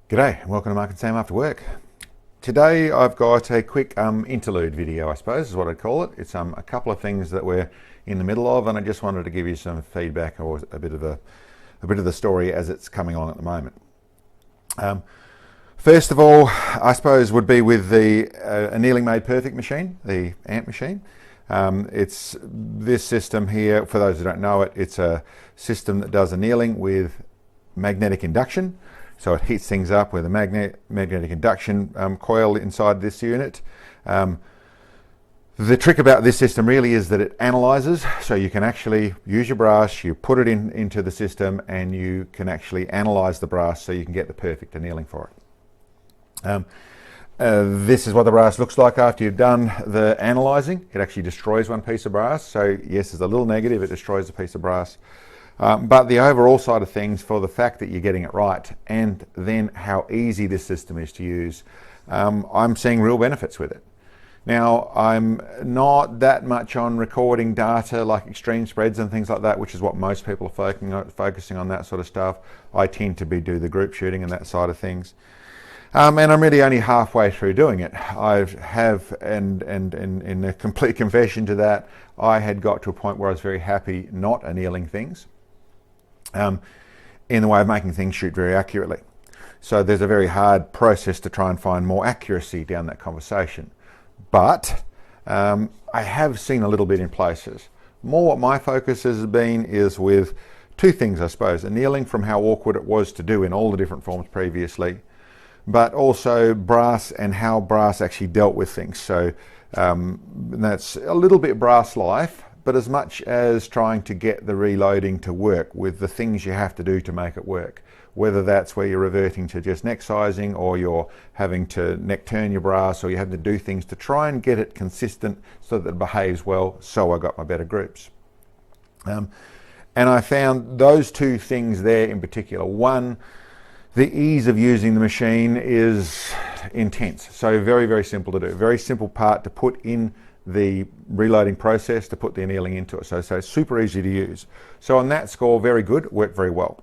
G'day and welcome to Mark and Sam After Work. Today I've got a quick interlude video, I suppose is what I'd call it. It's a couple of things that we're in the middle of, and I just wanted to give you some feedback or a bit of the story as it's coming along at the moment. First of all, I suppose would be with the Annealing Made Perfect machine, the ant machine. It's this system here. For those who don't know it, it's a system that does annealing with magnetic induction. So it heats things up with a magnetic induction coil inside this unit. The trick about this system really is that it analyzes, so you can actually use your brass, you put it into the system, and you can actually analyze the brass so you can get the perfect annealing for it. This is what the brass looks like after you've done the analyzing. It actually destroys one piece of brass, so yes, there's a little negative, it destroys a piece of brass. But the overall side of things, for the fact that you're getting it right and then how easy this system is to use, I'm seeing real benefits with it. Now, I'm not that much on recording data like extreme spreads and things like that, which is what most people are focusing on, that sort of stuff. I tend to do the group shooting and that side of things. And I'm really only halfway through doing it. And in a complete confession to that, I had got to a point where I was very happy not annealing things. In the way of making things shoot very accurately. So there's a very hard process to try and find more accuracy down that conversation. But I have seen a little bit in places. More what my focus has been is with two things, I suppose. Annealing from how awkward it was to do in all the different forms previously, but also brass and how brass actually dealt with things. So that's a little bit brass life, but as much as trying to get the reloading to work with the things you have to do to make it work, whether that's where you're reverting to just neck sizing, or you're having to neck turn your brass, or you have to do things to try and get it consistent so that it behaves well, so I got my better groups. And I found those two things there in particular. One, the ease of using the machine is intense, so very, very simple to do. Very simple part to put in the reloading process, to put the annealing into it. So it's super easy to use. So on that score, very good, worked very well.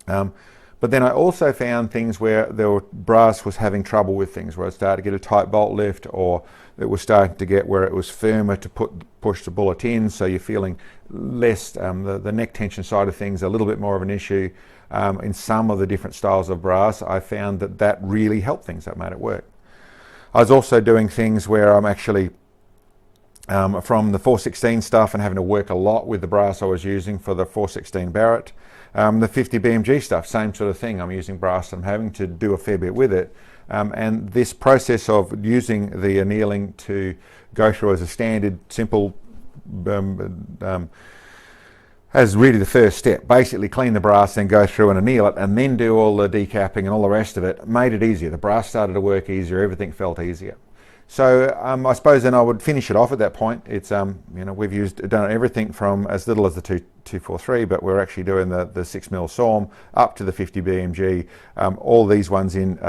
But then I also found things where brass was having trouble with things, where it started to get a tight bolt lift, or it was starting to get where it was firmer to push the bullet in, so you're feeling less, the neck tension side of things a little bit more of an issue. In some of the different styles of brass, I found that really helped things, that made it work. I was also doing things where I'm actually from the 416 stuff and having to work a lot with the brass I was using for the 416 Barrett. The 50 BMG stuff, same sort of thing. I'm using brass, I'm having to do a fair bit with it. And this process of using the annealing to go through as a standard, simple, as really the first step. Basically clean the brass, then go through and anneal it, and then do all the decapping and all the rest of it, made it easier. The brass started to work easier, everything felt easier. So I suppose then I would finish it off at that point. It's we've done everything from as little as the 243, but we're actually doing the 6mm SAWM up to the 50 BMG. All these ones in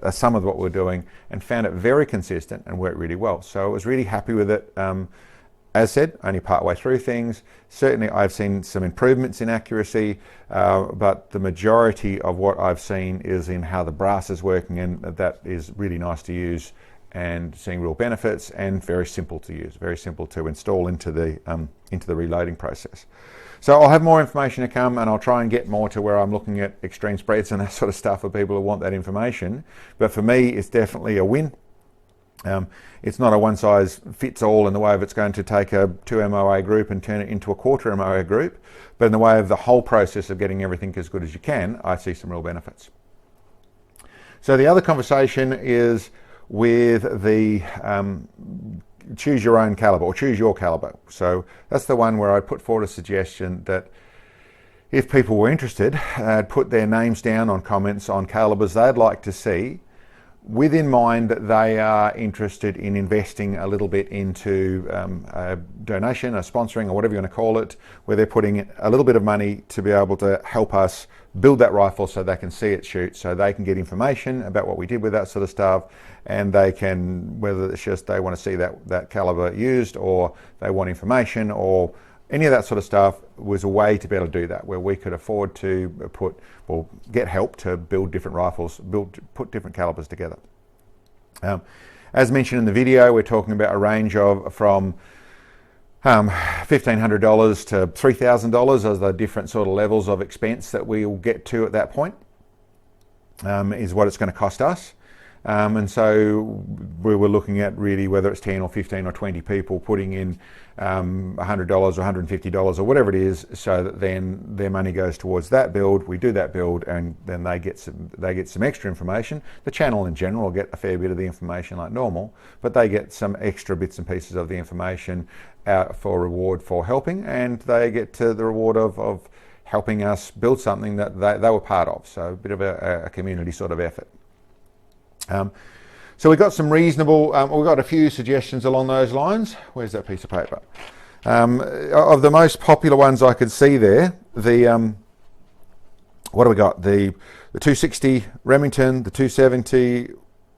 some of what we're doing, and found it very consistent and worked really well. So I was really happy with it. As said, only part way through things. Certainly I've seen some improvements in accuracy, but the majority of what I've seen is in how the brass is working, and that is really nice to use and seeing real benefits, and very simple to use, very simple to install into the reloading process. So I'll have more information to come, and I'll try and get more to where I'm looking at extreme spreads and that sort of stuff for people who want that information. But for me, it's definitely a win. It's not a one size fits all in the way of it's going to take a 2 MOA group and turn it into a quarter MOA group, but in the way of the whole process of getting everything as good as you can, I see some real benefits. So the other conversation is with the choose your own caliber, or choose your caliber. So that's the one where I put forward a suggestion that if people were interested, put their names down on comments on calibers they'd like to see, with in mind that they are interested in investing a little bit into a donation, a sponsoring, or whatever you want to call it, where they're putting a little bit of money to be able to help us build that rifle so they can see it shoot, so they can get information about what we did with that sort of stuff, and they can, whether it's just they want to see that caliber used, or they want information, or any of that sort of stuff was a way to be able to do that, where we could afford to get help to build different rifles, put different calibers together. As mentioned in the video, we're talking about a range of from $1,500 to $3,000 as the different sort of levels of expense that we will get to at that point, is what it's going to cost us. And so we were looking at really whether it's 10 or 15 or 20 people putting in $100 or $150 or whatever it is, so that then their money goes towards that build. We do that build, and then they get some extra information. The channel in general will get a fair bit of the information like normal, but they get some extra bits and pieces of the information out for reward for helping, and they get to the reward of helping us build something that they were part of. So a bit of a community sort of effort. So we got some reasonable, we got a few suggestions along those lines. Where's that piece of paper? Of the most popular ones I could see there, what do we got? The 260 Remington, the 270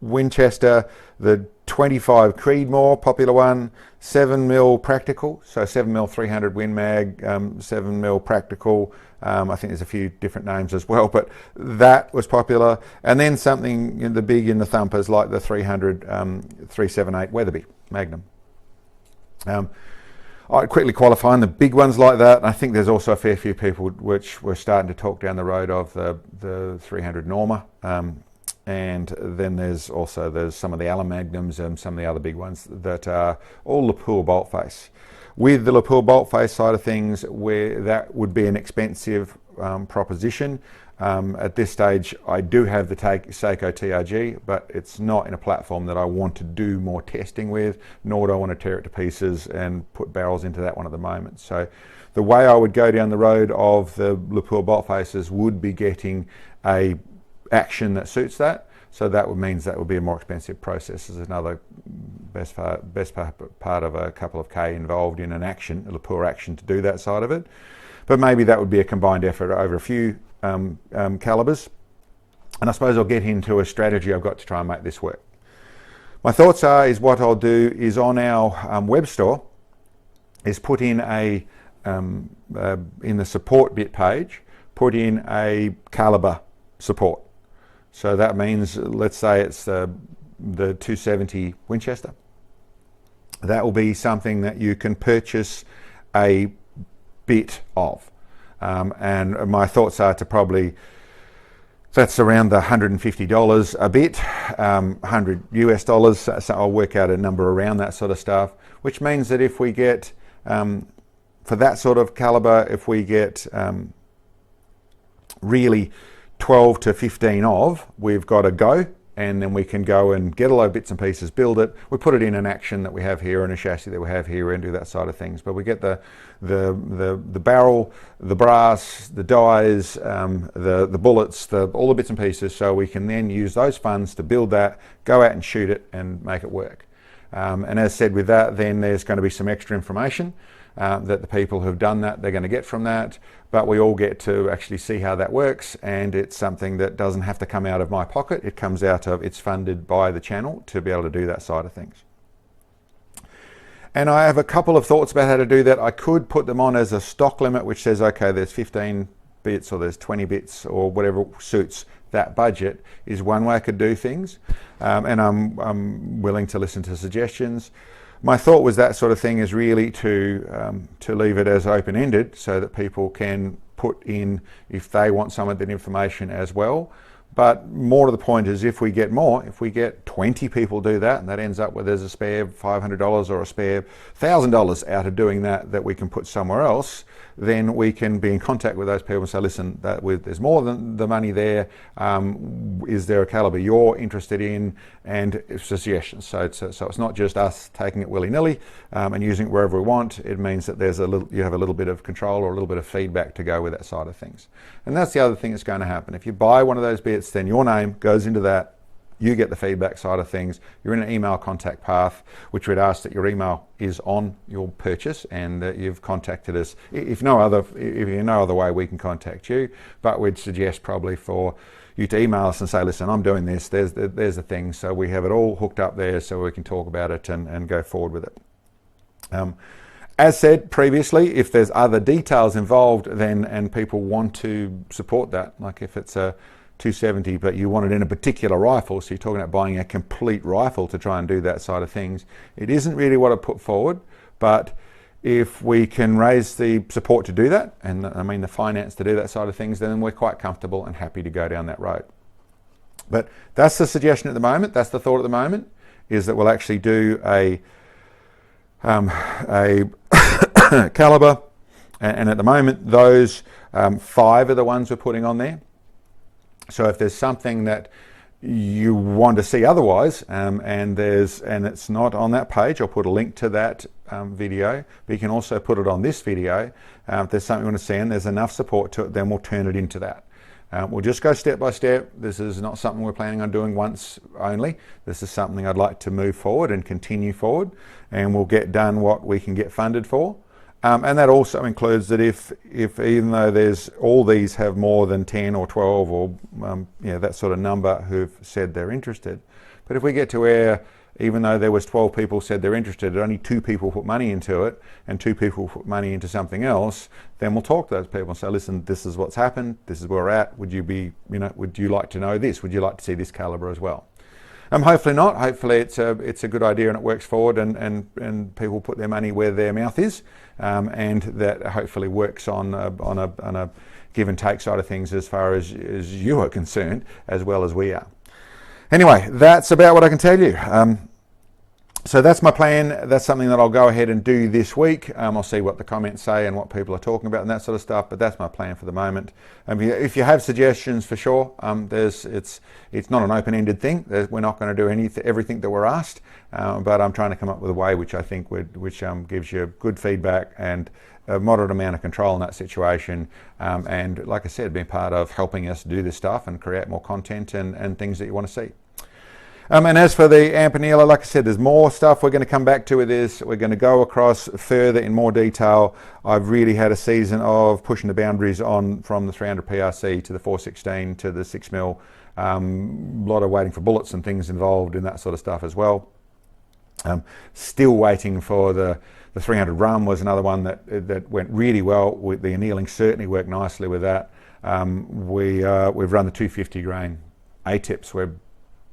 Winchester, the 25 Creedmoor, popular one, 7mm practical, so 7mm 300 Win Mag, 7mm practical. I think there's a few different names as well, but that was popular. And then something in the big in the thumpers like the 300 378 Weatherby Magnum. I'd quickly qualifying the big ones like that. I think there's also a fair few people which were starting to talk down the road of the 300 Norma. And then there's some of the Allen Magnums and some of the other big ones that are all Lapua bolt face. With the Lapua bolt face side of things, where that would be an expensive proposition. At this stage, I do have the Seiko TRG, but it's not in a platform that I want to do more testing with, nor do I want to tear it to pieces and put barrels into that one at the moment. So the way I would go down the road of the Lapua bolt faces would be getting a action that suits that. So that means that would be a more expensive process. There's another best part of a couple of K involved in an action, a Lapua action, to do that side of it. But maybe that would be a combined effort over a few calibers. And I suppose I'll get into a strategy I've got to try and make this work. My thoughts is what I'll do is on our web store is put in in the support bit page, put in a caliber support. So that means, let's say it's the 270 Winchester. That will be something that you can purchase a bit of. And my thoughts are to probably, that's around the $150 a bit, $100 US. So I'll work out a number around that sort of stuff, which means that if we get, for that sort of caliber, if we get really 12 to 15 of, we've got to go, and then we can go and get a load of bits and pieces, build it. We put it in an action that we have here and a chassis that we have here and do that side of things. But we get the barrel, the brass, the dies, the bullets, all the bits and pieces, so we can then use those funds to build that, go out and shoot it and make it work. And as said with that, then there's going to be some extra information that the people who've done that, they're going to get from that, but we all get to actually see how that works, and it's something that doesn't have to come out of my pocket. It comes out of, it's funded by the channel to be able to do that side of things. And I have a couple of thoughts about how to do that. I could put them on as a stock limit, which says, okay, there's 15 bits or there's 20 bits or whatever suits that budget, is one way I could do things. And I'm willing to listen to suggestions. My thought was that sort of thing is really to leave it as open-ended, so that people can put in if they want some of that information as well. But more to the point is, if we get more, if we get 20 people do that, and that ends up where there's a spare $500 or a spare $1,000 out of doing that we can put somewhere else, then we can be in contact with those people and say, listen, there's more than the money there. Is there a caliber you're interested in? And suggestions. So it's not just us taking it willy-nilly and using it wherever we want. It means that you have a little bit of control or a little bit of feedback to go with that side of things. And that's the other thing that's going to happen. If you buy one of those bits, then your name goes into that. You get the feedback side of things. You're in an email contact path, which would ask that your email is on your purchase and that you've contacted us. If no other way, we can contact you. But we'd suggest probably for you to email us and say, listen, I'm doing this. There's the thing. So we have it all hooked up there, so we can talk about it and go forward with it. As said previously, if there's other details involved then and people want to support that, like if it's a 270 but you want it in a particular rifle, so you're talking about buying a complete rifle to try and do that side of things, it isn't really what I put forward. But if we can raise the support to do that, and I mean the finance to do that side of things, then we're quite comfortable and happy to go down that road. But that's the suggestion at the moment, that's the thought at the moment, is that we'll actually do a caliber, and at the moment those 5 are the ones we're putting on there. So if there's something that you want to see otherwise, and it's not on that page, I'll put a link to that video, but you can also put it on this video. If there's something you want to see and there's enough support to it, then we'll turn it into that. We'll just go step by step. This is not something we're planning on doing once only. This is something I'd like to move forward and continue forward, and we'll get done what we can get funded for. And that also includes that if even though there's all these have more than 10 or 12 or that sort of number who've said they're interested, but if we get to where even though there was 12 people said they're interested, only 2 people put money into it and 2 people put money into something else, then we'll talk to those people and say, listen, this is what's happened, this is where we're at, would you like to know this, would you like to see this caliber as well? Hopefully not. Hopefully it's a good idea and it works forward, and people put their money where their mouth is, and that hopefully works on a give and take side of things as far as you are concerned, as well as we are. Anyway, that's about what I can tell you. So that's my plan. That's something that I'll go ahead and do this week. I'll see what the comments say and what people are talking about and that sort of stuff, but that's my plan for the moment. If you have suggestions, for sure, it's not an open-ended thing. We're not going to do everything that we're asked, but I'm trying to come up with a way which I think gives you good feedback and a moderate amount of control in that situation, and like I said, being part of helping us do this stuff and create more content and things that you want to see. And as for the Annealing, like I said, there's more stuff we're going to come back to with this. We're going to go across further in more detail. I've really had a season of pushing the boundaries on from the 300 PRC to the 416 to the 6mm. A lot of waiting for bullets and things involved in that sort of stuff as well. Still waiting for the 300 rum was another one that went really well. The Annealing certainly worked nicely with that. We've run the 250 grain A-tips. We're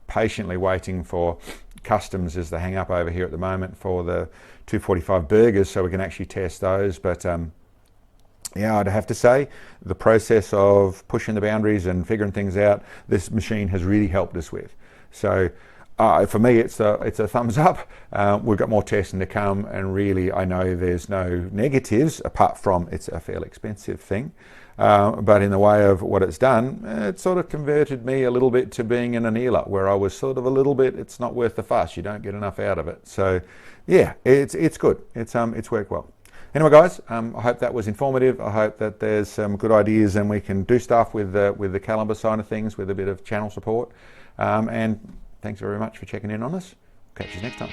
patiently waiting for customs as the hang up over here at the moment for the 245 burgers, so we can actually test those. But I'd have to say the process of pushing the boundaries and figuring things out, this machine has really helped us with. So for me, it's a thumbs up. We've got more testing to come, and really I know there's no negatives apart from it's a fairly expensive thing. But in the way of what it's done, it sort of converted me a little bit to being an annealer, where I was sort of a little bit, it's not worth the fuss, you don't get enough out of it. So yeah, it's good. It's worked well. Anyway, guys, I hope that was informative. I hope that there's some good ideas and we can do stuff with the caliber side of things with a bit of channel support. And thanks very much for checking in on us. Catch you next time.